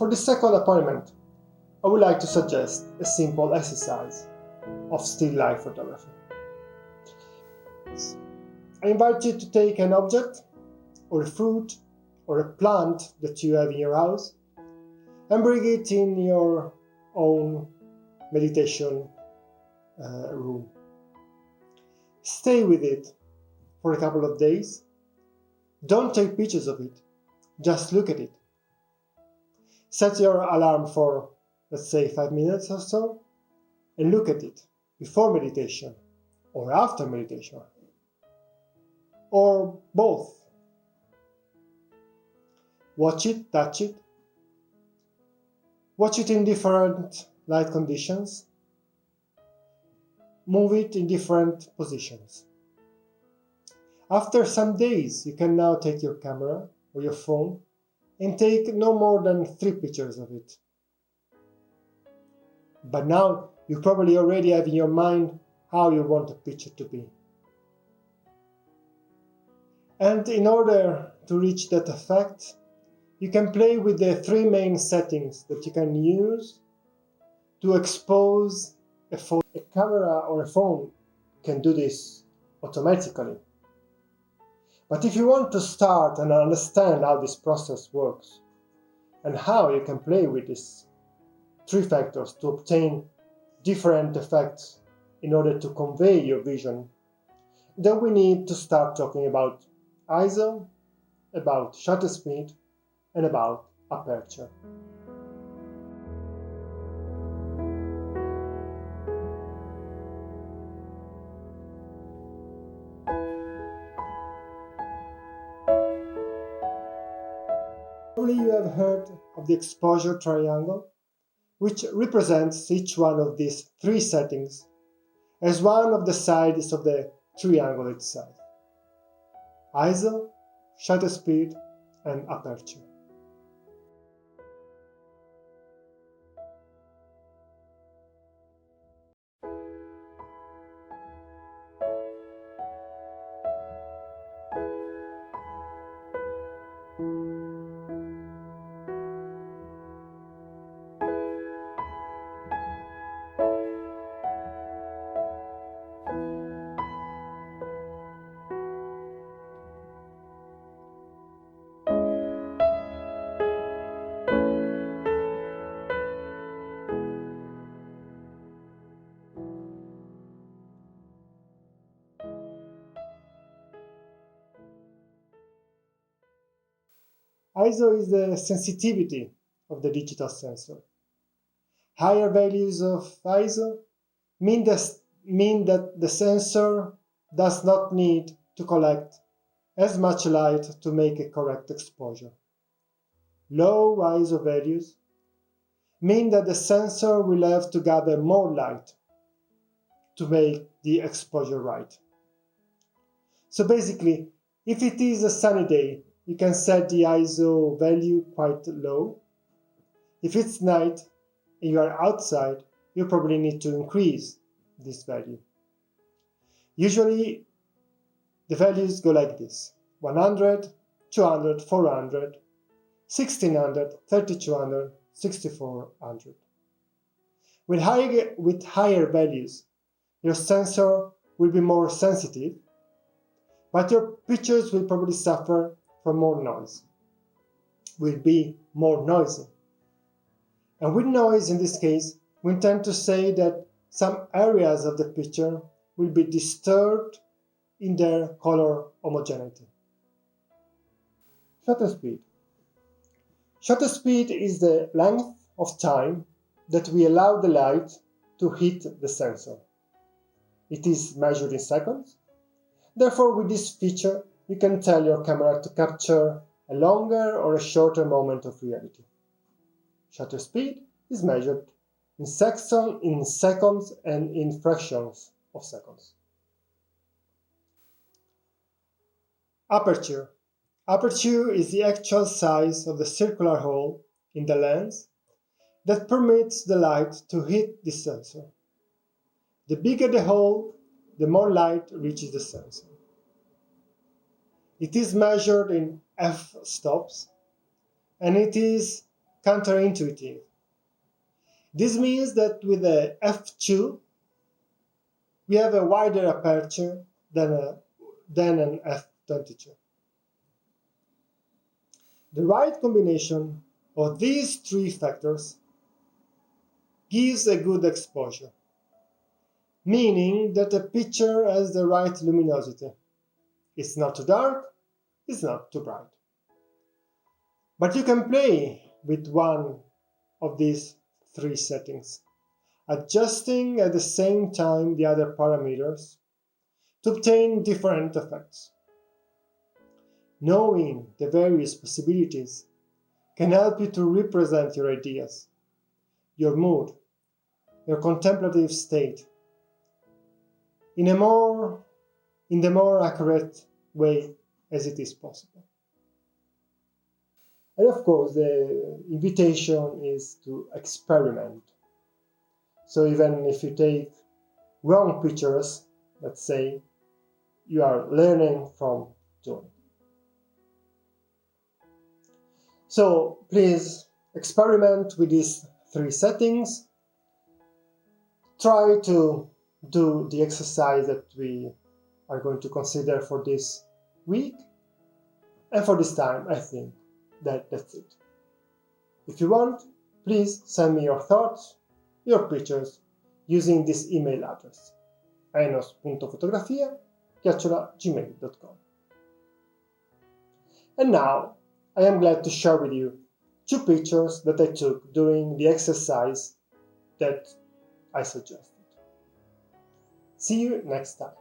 For the second appointment, I would like to suggest a simple exercise of still life photography. I invite you to take an object, or a fruit, or a plant that you have in your house, and bring it in your own meditation room. Stay with it for a couple of days. Don't take pictures of it, just look at it. Set your alarm for, let's say, 5 minutes or so, and look at it before meditation, or after meditation, or both. Watch it, touch it. Watch it in different light conditions. Move it in different positions. After some days, you can now take your camera or your phone and take no more than 3 pictures of it. But now you probably already have in your mind how you want the picture to be. And in order to reach that effect, you can play with the 3 main settings that you can use to expose a photo. A camera or a phone can do this automatically. But if you want to start and understand how this process works and how you can play with these 3 factors to obtain different effects in order to convey your vision, then we need to start talking about ISO, about shutter speed, and about aperture. Probably you have heard of the exposure triangle, which represents each one of these 3 settings as one of the sides of the triangle itself: ISO, shutter speed, and aperture. ISO is the sensitivity of the digital sensor. Higher values of ISO mean that the sensor does not need to collect as much light to make a correct exposure. Low ISO values mean that the sensor will have to gather more light to make the exposure right. So basically, if it is a sunny day, you can set the ISO value quite low. If it's night and you are outside, you probably need to increase this value. Usually, the values go like this: 100, 200, 400, 1600, 3200, 6400. With higher values, your sensor will be more sensitive, but your pictures will probably suffer from more noise, will be more noisy. And with noise in this case, we intend to say that some areas of the picture will be disturbed in their color homogeneity. Shutter speed. Shutter speed is the length of time that we allow the light to hit the sensor. It is measured in seconds. Therefore, with this feature, you can tell your camera to capture a longer or a shorter moment of reality. Shutter speed is measured in seconds and in fractions of seconds. Aperture. Aperture is the actual size of the circular hole in the lens that permits the light to hit the sensor. The bigger the hole, the more light reaches the sensor. It is measured in f-stops, and it is counterintuitive. This means that with the f2, we have a wider aperture than an f22. The right combination of these three factors gives a good exposure, meaning that a picture has the right luminosity. It's not too dark, it's not too bright. But you can play with one of these three settings, adjusting at the same time the other parameters to obtain different effects. Knowing the various possibilities can help you to represent your ideas, your mood, your contemplative state in the more accurate way as it is possible. And of course, the invitation is to experiment. So even if you take wrong pictures, let's say, you are learning from doing. So please experiment with these three settings. Try to do the exercise that we are going to consider for this week. And for this time, I think that's it. If you want, please send me your thoughts, your pictures, using this email address, enos.fotografia@gmail.com. And now, I am glad to share with you 2 pictures that I took during the exercise that I suggested. See you next time.